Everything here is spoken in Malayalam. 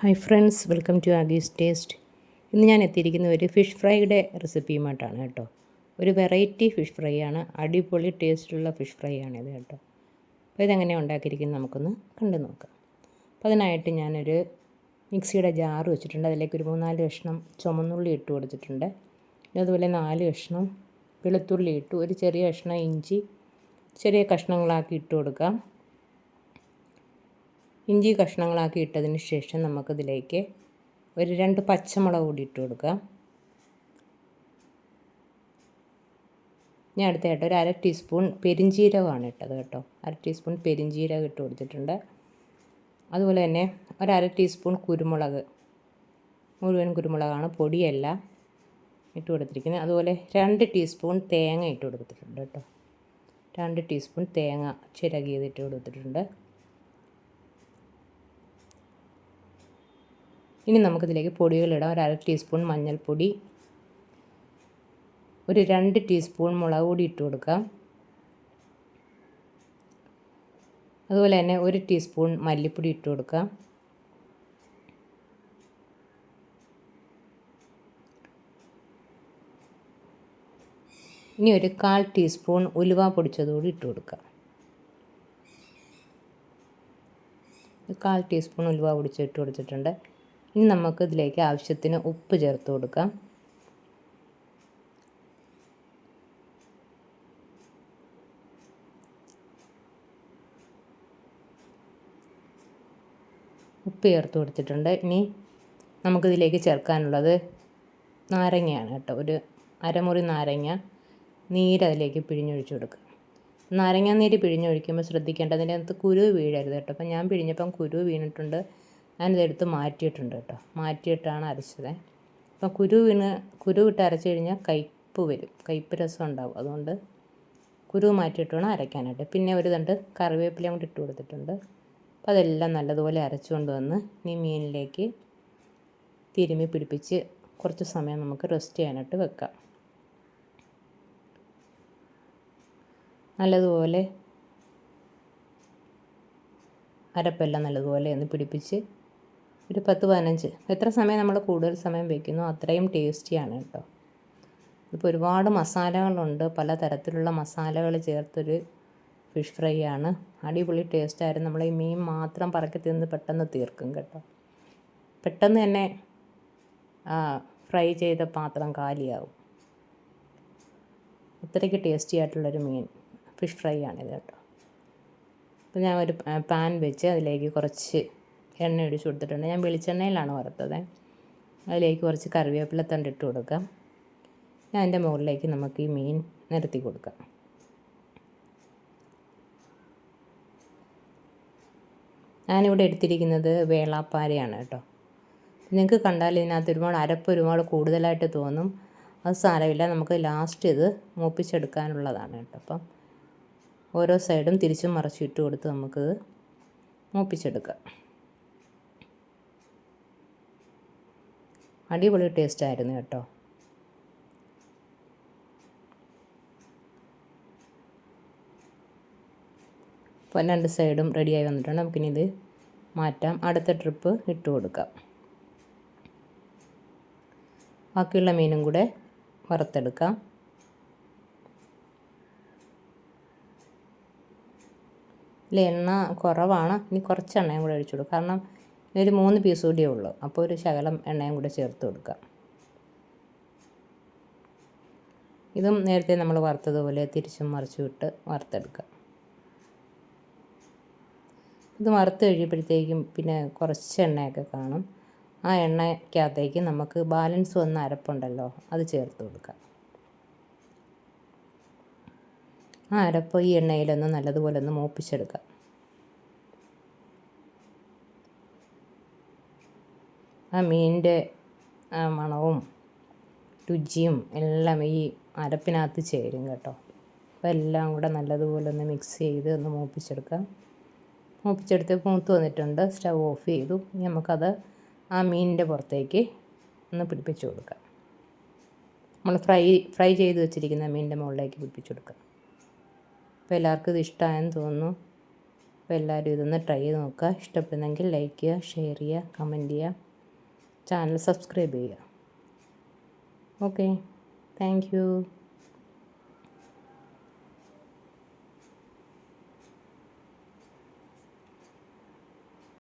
ഹായ് ഫ്രണ്ട്സ്, വെൽക്കം ടു ആഗീസ് ടേസ്റ്റ്. ഇന്ന് ഞാൻ എത്തിയിരിക്കുന്ന ഒരു ഫിഷ് ഫ്രൈയുടെ റെസിപ്പിയുമായിട്ടാണ് കേട്ടോ. ഒരു വെറൈറ്റി ഫിഷ് ഫ്രൈ ആണ്, അടിപൊളി ടേസ്റ്റുള്ള ഫിഷ് ഫ്രൈ ആണിത് കേട്ടോ. അപ്പോൾ ഇതെങ്ങനെയാണ് ഉണ്ടാക്കിയിരിക്കുന്നത് നമുക്കൊന്ന് കണ്ടു നോക്കാം. അപ്പോൾ അതിനായിട്ട് ഞാനൊരു മിക്സിയുടെ ജാറ് വെച്ചിട്ടുണ്ട്. അതിലേക്ക് ഒരു 3-4 കഷ്ണം ചുമന്നുള്ളി ഇട്ട് കൊടുത്തിട്ടുണ്ട്. അതുപോലെ 4 കഷ്ണം വെളുത്തുള്ളി ഇട്ടു. ഒരു ചെറിയ കഷ്ണം ഇഞ്ചി ചെറിയ കഷ്ണങ്ങളാക്കി ഇട്ട് കൊടുക്കാം. ഇഞ്ചി കഷ്ണങ്ങളാക്കി ഇട്ടതിന് ശേഷം നമുക്കിതിലേക്ക് ഒരു 2 പച്ചമുളക് കൂടി ഇട്ട് കൊടുക്കാം. ഞാൻ അടുത്തായിട്ട് ഒരു 1/2 ടീസ്പൂൺ പെരിഞ്ജീരകമാണ് ഇട്ടത് കേട്ടോ. 1/2 ടീസ്പൂൺ പെരിഞ്ജീരകം ഇട്ട് കൊടുത്തിട്ടുണ്ട്. അതുപോലെ തന്നെ ഒരു 1/2 ടീസ്പൂൺ കുരുമുളക്, മുഴുവൻ കുരുമുളകാണ്, പൊടിയല്ല ഇട്ട് കൊടുത്തിരിക്കുന്നത്. അതുപോലെ 2 ടീസ്പൂൺ തേങ്ങ ഇട്ട് കൊടുത്തിട്ടുണ്ട് കേട്ടോ. 2 ടീസ്പൂൺ തേങ്ങ ചിരകിയത് ഇട്ട് കൊടുത്തിട്ടുണ്ട്. ഇനി നമുക്കിതിലേക്ക് പൊടികളിടാം. ഒരു 1/2 ടീസ്പൂൺ മഞ്ഞൾപ്പൊടി, ഒരു 2 ടീസ്പൂൺ മുളക് പൊടി ഇട്ട് കൊടുക്കാം. അതുപോലെ തന്നെ 1 ടീസ്പൂൺ മല്ലിപ്പൊടി ഇട്ട് കൊടുക്കാം. ഇനി ഒരു 1/4 ടീസ്പൂൺ ഉലുവ പൊടിച്ചതുകൂടി ഇട്ട് കൊടുക്കാം. 1/4 ടീസ്പൂൺ ഉലുവ പൊടിച്ചിട്ട് കൊടുത്തിട്ടുണ്ട്. ഇനി നമുക്ക് ഇതിലേക്ക് ആവശ്യത്തിന് ഉപ്പ് ചേർത്ത് കൊടുക്കാം. ഉപ്പ് ചേർത്ത് കൊടുത്തിട്ടുണ്ട്. ഇനി നമുക്കിതിലേക്ക് ചേർക്കാനുള്ളത് നാരങ്ങയാണ് കേട്ടോ. ഒരു അരമുറി നാരങ്ങ നീര് അതിലേക്ക് പിഴിഞ്ഞൊഴിച്ച് കൊടുക്കുക. നാരങ്ങ നീര് പിഴിഞ്ഞൊഴിക്കുമ്പോൾ ശ്രദ്ധിക്കേണ്ടത് അതിൻ്റെ അകത്ത് കുരു വീഴരുത് കേട്ടോ. അപ്പം ഞാൻ പിഴിഞ്ഞപ്പം കുരു വീണിട്ടുണ്ട്. ഞാനിതെടുത്ത് മാറ്റിയിട്ടുണ്ട് കേട്ടോ. മാറ്റിയിട്ടാണ് അരച്ചത്. അപ്പം കുരു ഇട്ട് അരച്ച് കഴിഞ്ഞാൽ കയ്പ്പ് വരും, കയ്പ്പ് രസം ഉണ്ടാവും. അതുകൊണ്ട് കുരു മാറ്റിയിട്ട് വേണം അരയ്ക്കാനായിട്ട്. പിന്നെ ഒരു തണ്ട് കറിവേപ്പിലയും കൂടി ഇട്ട് കൊടുത്തിട്ടുണ്ട്. അപ്പോൾ അതെല്ലാം നല്ലതുപോലെ അരച്ചുകൊണ്ട് വന്ന് ഇനി മീനിലേക്ക് തിരുമ്മി പിടിപ്പിച്ച് കുറച്ച് സമയം നമുക്ക് റെസ്റ്റ് ചെയ്യാനായിട്ട് വെക്കാം. നല്ലതുപോലെ അരപ്പെല്ലാം നല്ലതുപോലെ ഒന്ന് പിടിപ്പിച്ച് ഒരു 10-15, എത്ര സമയം നമ്മൾ കൂടുതൽ സമയം വയ്ക്കുന്നോ അത്രയും ടേസ്റ്റിയാണ് കേട്ടോ. ഇപ്പോൾ ഒരുപാട് മസാലകളുണ്ട്, പല തരത്തിലുള്ള മസാലകൾ ചേർത്തൊരു ഫിഷ് ഫ്രൈ ആണ്. അടിപൊളി ടേസ്റ്റായിരുന്നു. നമ്മൾ ഈ മീൻ മാത്രം പറക്കി തിന്ന് പെട്ടെന്ന് തീർക്കും കേട്ടോ. പെട്ടെന്ന് തന്നെ ഫ്രൈ ചെയ്ത പാത്രം കാലിയാവും. അത്രയ്ക്ക് ടേസ്റ്റി ആയിട്ടുള്ളൊരു ഫിഷ് ഫ്രൈ ആണിത് കേട്ടോ. അപ്പോൾ ഞാൻ ഒരു പാൻ വെച്ച് അതിലേക്ക് കുറച്ച് എണ്ണ ഒഴിച്ച് കൊടുത്തിട്ടുണ്ട്. ഞാൻ വെളിച്ചെണ്ണയിലാണ് വറുത്തത്. അതിലേക്ക് കുറച്ച് കറിവേപ്പില തണ്ടിട്ട് കൊടുക്കാം. ഞാൻ അതിൻ്റെ മുകളിലേക്ക് നമുക്ക് ഈ മീൻ നിരത്തി കൊടുക്കാം. ഞാനിവിടെ എടുത്തിരിക്കുന്നത് വേളാപ്പാരയാണ് കേട്ടോ. നിങ്ങൾക്ക് കണ്ടാൽ ഇതിനകത്ത് ഒരുപാട് കൂടുതലായിട്ട് തോന്നും. അത് സാരമില്ല, നമുക്ക് ലാസ്റ്റ് ഇത് മൂപ്പിച്ചെടുക്കാനുള്ളതാണ് കേട്ടോ. അപ്പം ഓരോ സൈഡും തിരിച്ചും മറിച്ചും ഇട്ട് കൊടുത്ത് നമുക്കിത് മൂപ്പിച്ചെടുക്കാം. അടിപൊളി ടേസ്റ്റായിരുന്നു കേട്ടോ. അപ്പോൾ 2 സൈഡും റെഡിയായി വന്നിട്ടുണ്ട്. നമുക്കിനി ഇത് മാറ്റാം. അടുത്ത ട്രിപ്പ് ഇട്ട് കൊടുക്കാം. ബാക്കിയുള്ള മീനും കൂടെ വറുത്തെടുക്കാം. ഇതിൽ എണ്ണ കുറവാണ്. ഇനി കുറച്ച് എണ്ണയും കൂടെ ഒഴിച്ചു കൊടുക്കാം. കാരണം ഒരു 3 പീസ് കൂടിയേ ഉള്ളൂ. അപ്പോൾ ഒരു ശകലം എണ്ണയും കൂടെ ചേർത്ത് കൊടുക്കാം. ഇതും നേരത്തെ നമ്മൾ വറുത്തതുപോലെ തിരിച്ചും മറിച്ചും ഇട്ട് വറുത്തെടുക്കാം. ഇത് വറുത്ത് കഴിയുമ്പോഴത്തേക്കും പിന്നെ കുറച്ച് എണ്ണയൊക്കെ കാണും. ആ എണ്ണയ്ക്കകത്തേക്ക് നമുക്ക് ബാലൻസ് വന്ന അരപ്പുണ്ടല്ലോ, അത് ചേർത്ത് കൊടുക്കാം. ആ അരപ്പ് ഈ എണ്ണയിലൊന്ന് നല്ലതുപോലെ ഒന്ന് മൂപ്പിച്ചെടുക്കാം. ആ മീനിൻ്റെ മണവും രുചിയും എല്ലാം ഈ അരപ്പിനകത്ത് ചേരും കേട്ടോ. അപ്പോൾ എല്ലാം കൂടെ നല്ലതുപോലെ ഒന്ന് മിക്സ് ചെയ്ത് ഒന്ന് മൂപ്പിച്ചെടുക്കാം. മൂപ്പിച്ചെടുത്ത് മൂത്ത് വന്നിട്ടുണ്ട്. സ്റ്റവ് ഓഫ് ചെയ്തു. ഇനി നമുക്കത് ആ മീനിൻ്റെ പുറത്തേക്ക് ഒന്ന് പിടിപ്പിച്ച് കൊടുക്കാം. നമ്മൾ ഫ്രൈ ചെയ്ത് വെച്ചിരിക്കുന്ന മീനിൻ്റെ മുകളിലേക്ക് പിടിപ്പിച്ച് കൊടുക്കാം. അപ്പോൾ എല്ലാവർക്കും ഇത് ഇഷ്ടമായെന്ന് തോന്നുന്നു. അപ്പോൾ എല്ലാവരും ഇതൊന്ന് ട്രൈ ചെയ്ത് നോക്കുക. ഇഷ്ടപ്പെടുന്നെങ്കിൽ ലൈക്ക് ചെയ്യുക, ഷെയർ ചെയ്യുക, കമൻറ്റ് ചെയ്യുക, ചാനൽ സബ്സ്ക്രൈബ് ചെയ്യുക. Okay, thank you.